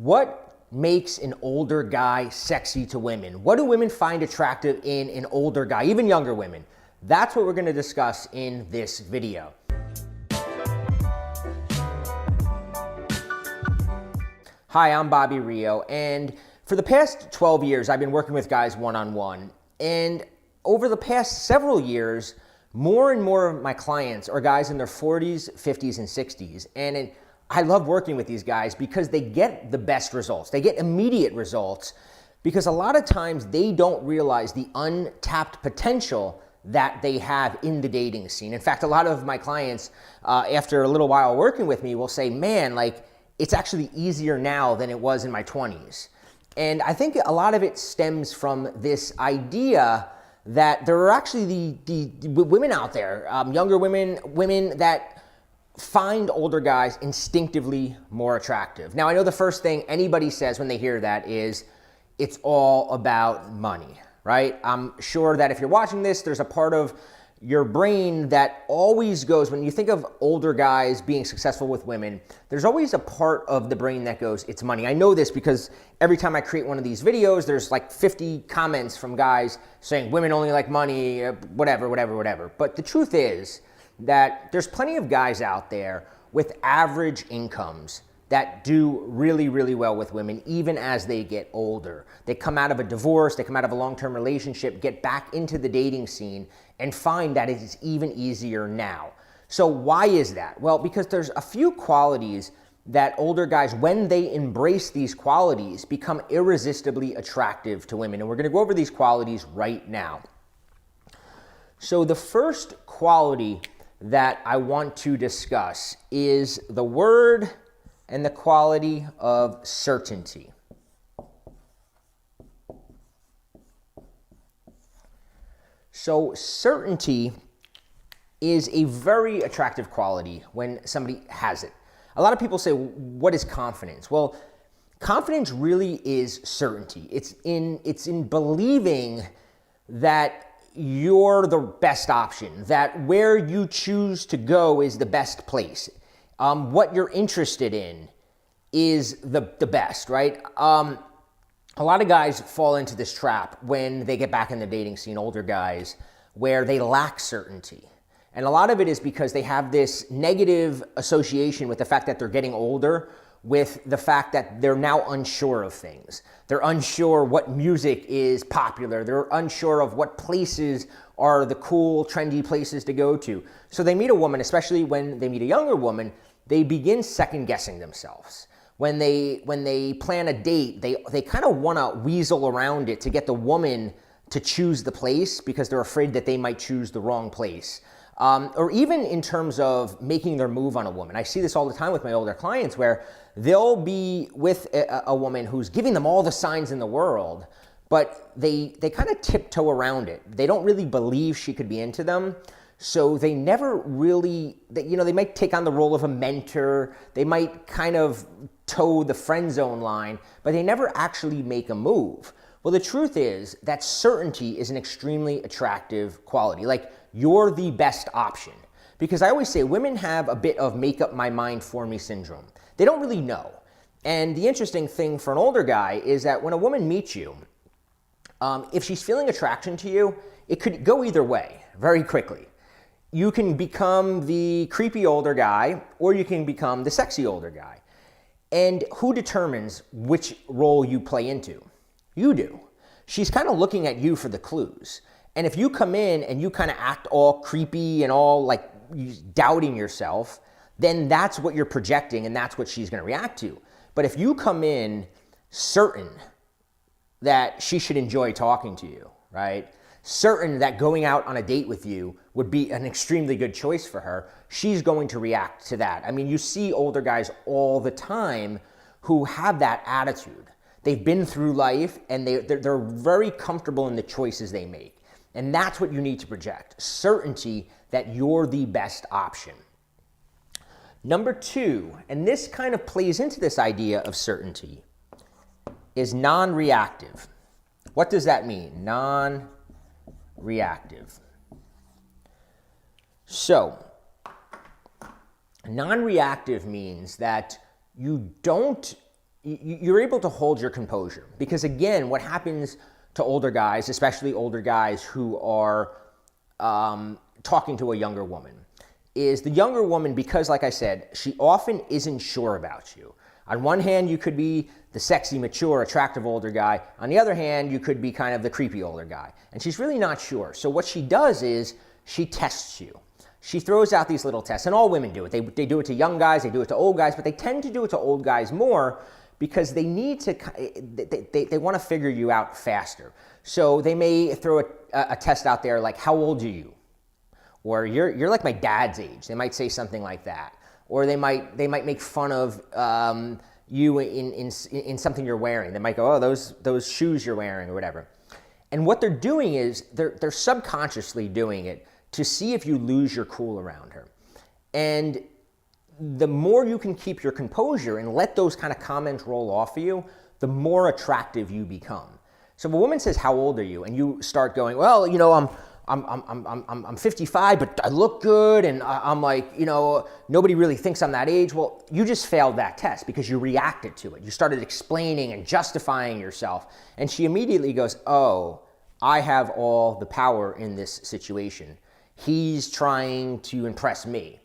What makes an older guy sexy to women? What do women find attractive in an older guy, even younger women? That's what we're going to discuss in this video. Hi, I'm Bobby Rio, and for the past 12 years, I've been working with guys one-on-one. And over the past several years, more and more of my clients are guys in their 40s, 50s, and 60s. And I love working with these guys because they get the best results. They get immediate results because a lot of times they don't realize the untapped potential that they have in the dating scene. In fact, a lot of my clients, after a little while working with me, will say, man, like, it's actually easier now than it was in my 20s. And I think a lot of it stems from this idea that there are actually the women out there, younger women that find older guys instinctively more attractive. Now, I know the first thing anybody says when they hear that is, it's all about money, right? I'm sure that if you're watching this, there's a part of your brain that always goes, when you think of older guys being successful with women, there's always a part of the brain that goes, it's money. I know this because every time I create one of these videos, there's like 50 comments from guys saying women only like money, whatever. But the truth is that there's plenty of guys out there with average incomes that do really, really well with women, even as they get older. They come out of a divorce, they come out of a long-term relationship, get back into the dating scene, and find that it is even easier now. So why is that? Well, because there's a few qualities that older guys, when they embrace these qualities, become irresistibly attractive to women. And we're gonna go over these qualities right now. So the first quality that I want to discuss is the word and the quality of certainty. So certainty is a very attractive quality when somebody has it. A lot of people say, what is confidence? Well, confidence really is certainty. It's in believing that you're the best option, that where you choose to go is the best place. What you're interested in is the best, right? A lot of guys fall into this trap when they get back in the dating scene, older guys, where they lack certainty. And a lot of it is because they have this negative association with the fact that they're getting older, with the fact that they're now unsure of things. They're unsure what music is popular. They're unsure of what places are the cool, trendy places to go to. So they meet a woman, especially when they meet a younger woman, they begin second guessing themselves. When they plan a date, they kind of want to weasel around it to get the woman to choose the place because they're afraid that they might choose the wrong place. Or even in terms of making their move on a woman. I see this all the time with my older clients where they'll be with a woman who's giving them all the signs in the world, but they kind of tiptoe around it. They don't really believe she could be into them. So they never really, they might take on the role of a mentor. They might kind of toe the friend zone line, but they never actually make a move. Well, the truth is that certainty is an extremely attractive quality. Like, you're the best option. Because I always say women have a bit of make up my mind for me syndrome. They don't really know. And the interesting thing for an older guy is that when a woman meets you, if she's feeling attraction to you, it could go either way very quickly. You can become the creepy older guy, or you can become the sexy older guy. And who determines which role you play into? You do. She's kind of looking at you for the clues. And if you come in and you kind of act all creepy and all like doubting yourself, then that's what you're projecting and that's what she's going to react to. But if you come in certain that she should enjoy talking to you, right? Certain that going out on a date with you would be an extremely good choice for her, she's going to react to that. I mean, you see older guys all the time who have that attitude. They've been through life and they're very comfortable in the choices they make. And that's what you need to project, certainty that you're the best option. Number two, and this kind of plays into this idea of certainty, is non-reactive. What does that mean? Non-reactive. So, non-reactive means that you don't you're able to hold your composure. Because again, what happens to older guys, especially older guys who are talking to a younger woman, is the younger woman, because like I said, she often isn't sure about you. On one hand, you could be the sexy, mature, attractive older guy. On the other hand, you could be kind of the creepy older guy. And she's really not sure. So what she does is she tests you. She throws out these little tests, and all women do it. They do it to young guys, they do it to old guys, but they tend to do it to old guys more because they need to, they want to figure you out faster. So they may throw a test out there like, how old are you? Or you're like my dad's age. They might say something like that. Or they might make fun of you in something you're wearing. They might go, oh, those shoes you're wearing or whatever. And what they're doing is they're subconsciously doing it to see if you lose your cool around her. And the more you can keep your composure and let those kind of comments roll off of you, the more attractive you become. So if a woman says, how old are you? And you start going, well, you know, I'm 55, but I look good, and I'm like, you know, nobody really thinks I'm that age. Well, you just failed that test because you reacted to it. You started explaining and justifying yourself. And she immediately goes, oh, I have all the power in this situation. He's trying to impress me.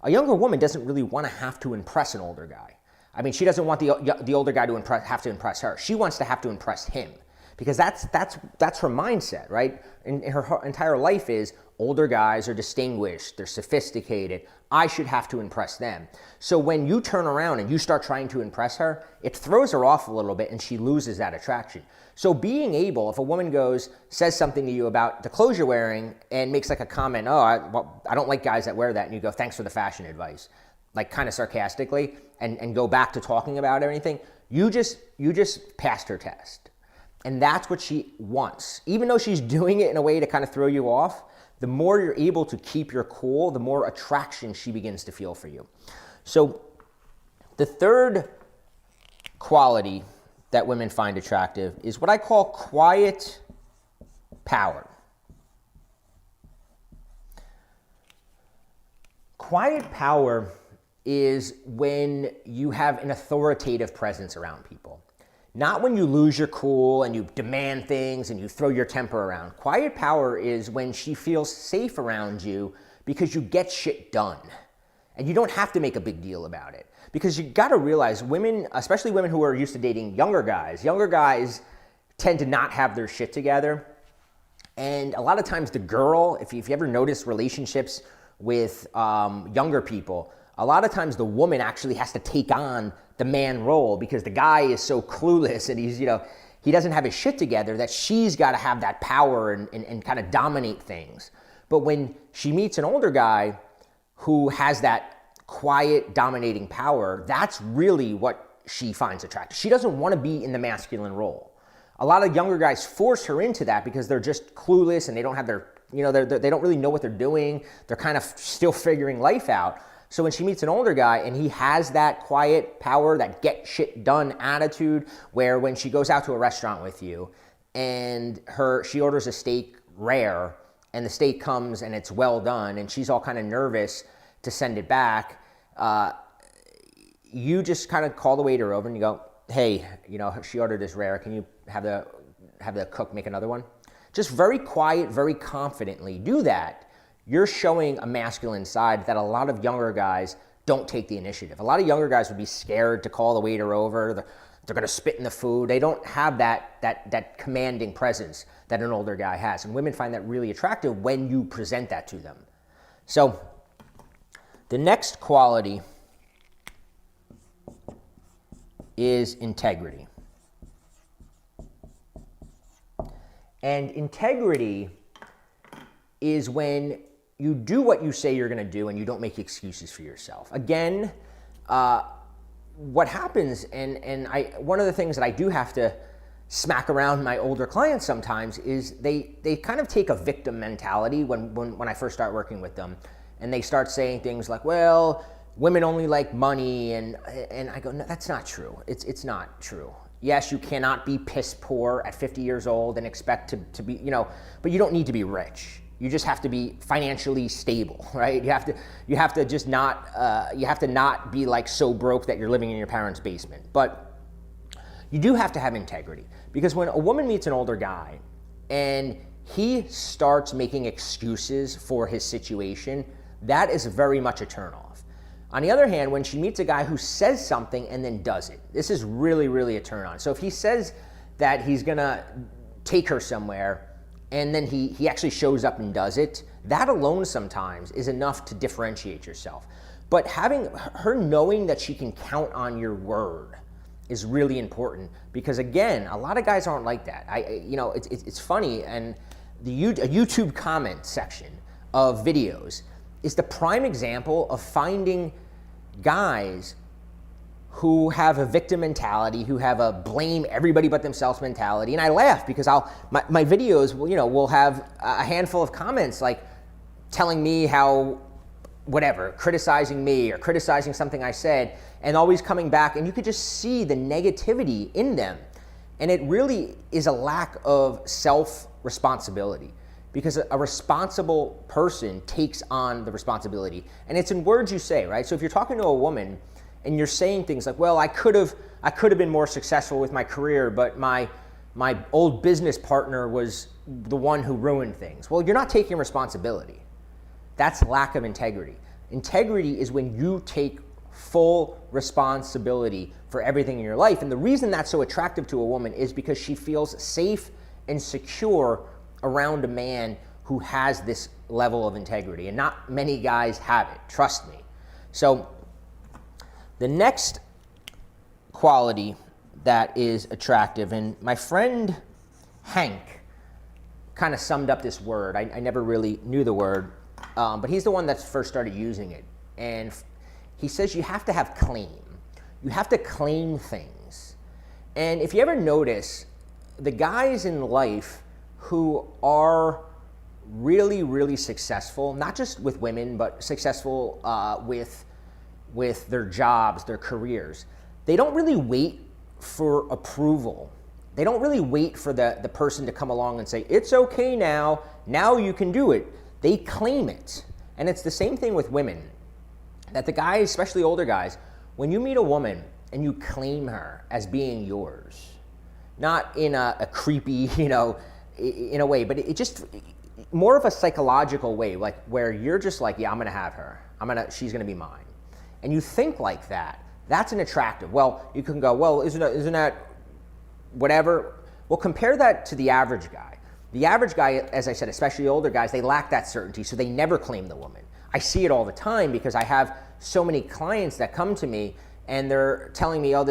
A younger woman doesn't really want to have to impress an older guy. I mean, she doesn't want the older guy to have to impress her. She wants to have to impress him. Because that's her mindset, right? In her entire life is older guys are distinguished, they're sophisticated, I should have to impress them. So when you turn around and you start trying to impress her, it throws her off a little bit and she loses that attraction. So being able, if a woman says something to you about the clothes you're wearing and makes like a comment, oh, I don't like guys that wear that, and you go, thanks for the fashion advice, like kind of sarcastically, and go back to talking about everything, you just passed her test. And that's what she wants. Even though she's doing it in a way to kind of throw you off, the more you're able to keep your cool, the more attraction she begins to feel for you. So the third quality that women find attractive is what I call quiet power. Quiet power is when you have an authoritative presence around people. Not when you lose your cool and you demand things and you throw your temper around. Quiet power is when she feels safe around you because you get shit done. And you don't have to make a big deal about it. Because you got to realize women, especially women who are used to dating younger guys tend to not have their shit together. And a lot of times the girl, if you ever notice relationships with younger people, a lot of times the woman actually has to take on the man role because the guy is so clueless and he doesn't have his shit together that she's got to have that power and kind of dominate things. But when she meets an older guy who has that quiet, dominating power, that's really what she finds attractive. She doesn't want to be in the masculine role. A lot of younger guys force her into that because they're just clueless and they don't have they don't really know what they're doing. They're kind of still figuring life out. So when she meets an older guy and he has that quiet power, that get shit done attitude, where when she goes out to a restaurant with you and she orders a steak rare and the steak comes and it's well done and she's all kind of nervous to send it back, you just kind of call the waiter over and you go, hey, she ordered this rare. Can you have the cook make another one? Just very quiet, very confidently do that. You're showing a masculine side that a lot of younger guys don't take the initiative. A lot of younger guys would be scared to call the waiter over. They're going to spit in the food. They don't have that commanding presence that an older guy has. And women find that really attractive when you present that to them. So the next quality is integrity. And integrity is when you do what you say you're going to do and you don't make excuses for yourself. Again, what happens, and one of the things that I do have to smack around my older clients sometimes is they kind of take a victim mentality when I first start working with them, and they start saying things like, well, women only like money, and I go, no, that's not true. It's not true. Yes, you cannot be piss poor at 50 years old and expect to be, but you don't need to be rich. You just have to be financially stable, right? You have to not be like so broke that you're living in your parents' basement. But You do have to have integrity, because when a woman meets an older guy and he starts making excuses for his situation, that is very much a turnoff. On the other hand, when she meets a guy who says something and then does it, this is really, really a turn on. So if he says that he's gonna take her somewhere and then he actually shows up and does it, that alone sometimes is enough to differentiate yourself. But having her knowing that she can count on your word is really important, because again, a lot of guys aren't like that. It's funny, and a YouTube comment section of videos is the prime example of finding guys who have a victim mentality, who have a blame everybody but themselves mentality. And I laugh because my videos will have a handful of comments like telling me how whatever, criticizing me or criticizing something I said, and always coming back, and you could just see the negativity in them. And it really is a lack of self-responsibility, because a responsible person takes on the responsibility. And it's in words you say, right? So if you're talking to a woman and you're saying things like, well, I could have been more successful with my career, but my old business partner was the one who ruined things. Well, you're not taking responsibility. That's lack of integrity. Integrity is when you take full responsibility for everything in your life. And the reason that's so attractive to a woman is because she feels safe and secure around a man who has this level of integrity. And not many guys have it, trust me. So the next quality that is attractive, and my friend Hank kind of summed up this word. I never really knew the word, but he's the one that first started using it. And he says you have to have claim. You have to claim things. And if you ever notice, the guys in life who are really, really successful, not just with women, but successful with their jobs, their careers, they don't really wait for approval. They don't really wait for the person to come along and say, it's okay now you can do it. They claim it. And it's the same thing with women, that the guys, especially older guys, when you meet a woman and you claim her as being yours, not in a creepy, in a way, but it just more of a psychological way, like where you're just like, yeah, I'm gonna have her. She's gonna be mine. And you think like that, that's an attractive. Well, you can go, well, isn't that whatever? Well, compare that to the average guy. The average guy, as I said, especially older guys, they lack that certainty, so they never claim the woman. I see it all the time because I have so many clients that come to me and they're telling me, oh,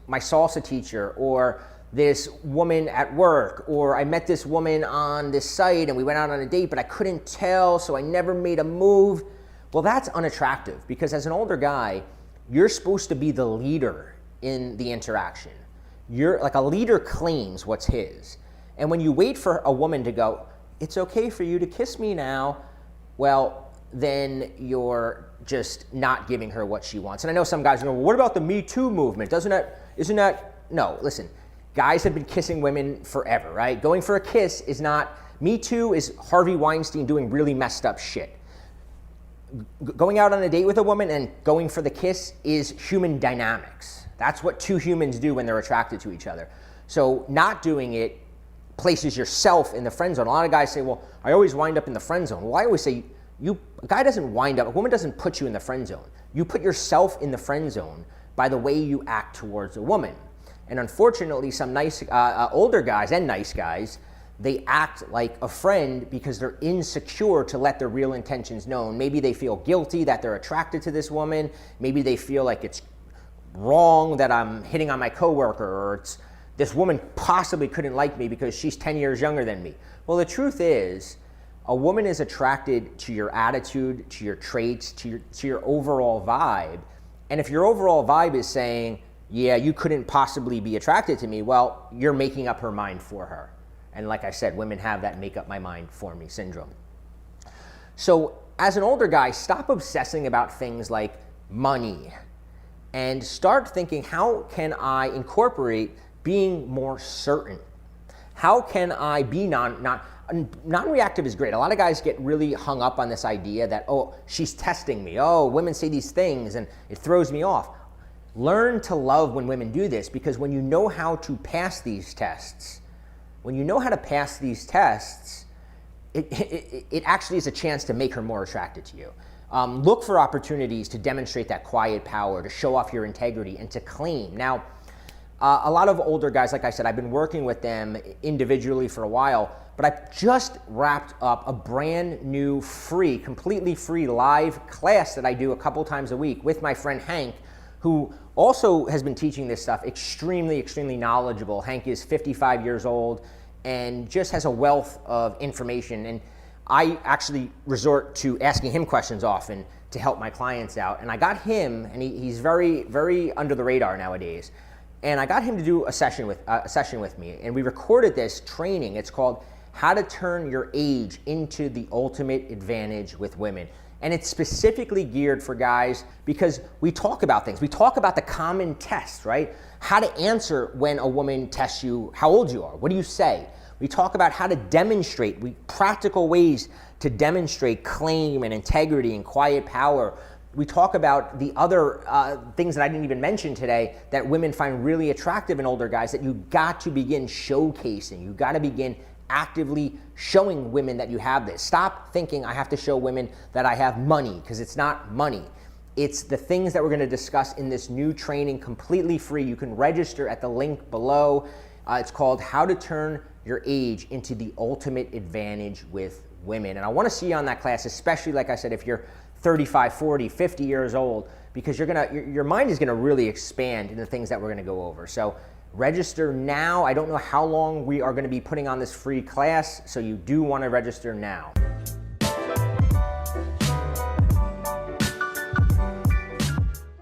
my salsa teacher, or this woman at work, or I met this woman on this site and we went out on a date, but I couldn't tell, so I never made a move. Well, that's unattractive, because as an older guy, you're supposed to be the leader in the interaction. You're like, a leader claims what's his. And when you wait for a woman to go, it's okay for you to kiss me now, well, then you're just not giving her what she wants. And I know some guys go, well, what about the Me Too movement? No, listen, guys have been kissing women forever, right? Going for a kiss is not, Me Too is Harvey Weinstein doing really messed up shit. Going out on a date with a woman and going for the kiss is human dynamics. That's what two humans do when they're attracted to each other. So not doing it places yourself in the friend zone. A lot of guys say, well, I always wind up in the friend zone. Well, I always say, a guy doesn't wind up, a woman doesn't put you in the friend zone. You put yourself in the friend zone by the way you act towards a woman. And unfortunately, some nice, older guys and nice guys, they act like a friend because they're insecure to let their real intentions known. Maybe they feel guilty that they're attracted to this woman. Maybe they feel like it's wrong that I'm hitting on my coworker, or this woman possibly couldn't like me because she's 10 years younger than me. Well, the truth is, a woman is attracted to your attitude, to your traits, to your overall vibe. And if your overall vibe is saying, yeah, you couldn't possibly be attracted to me, well, you're making up her mind for her. And like I said, women have that make up my mind for me syndrome. So as an older guy, stop obsessing about things like money and start thinking, how can I incorporate being more certain? How can I be non-reactive is great. A lot of guys get really hung up on this idea that, oh, she's testing me. Oh, women say these things and it throws me off. Learn to love when women do this, because when you know how to pass these tests, it actually is a chance to make her more attracted to you. Look for opportunities to demonstrate that quiet power, to show off your integrity, and to claim. Now, a lot of older guys, like I said, I've been working with them individually for a while, but I just wrapped up a brand new free, completely free live class that I do a couple times a week with my friend Hank, who also has been teaching this stuff, extremely knowledgeable. Hank is 55 years old and just has a wealth of information. And I actually resort to asking him questions often to help my clients out. And I got him, and he's very under the radar nowadays. And I got him to do a session with me, and we recorded this training. It's called How to Turn Your Age into the Ultimate Advantage with Women. And it's specifically geared for guys because we talk about things. We talk about the common tests, right? How to answer when a woman tests you how old you are. What do you say? We talk about how to demonstrate, practical ways to demonstrate claim and integrity and quiet power. We talk about the other things that I didn't even mention today that women find really attractive in older guys that you got to begin showcasing. You got to begin actively showing women that you have this. Stop thinking I have to show women that I have money, because it's not money. It's the things that we're going to discuss in this new training, completely free. You can register at the link below. It's called How to Turn Your Age into the Ultimate Advantage with Women. And I want to see you on that class, especially, like I said, if you're 35, 40, 50 years old, because your mind is going to really expand in the things that we're going to go over. So register now. I don't know how long we are going to be putting on this free class, so you do want to register now.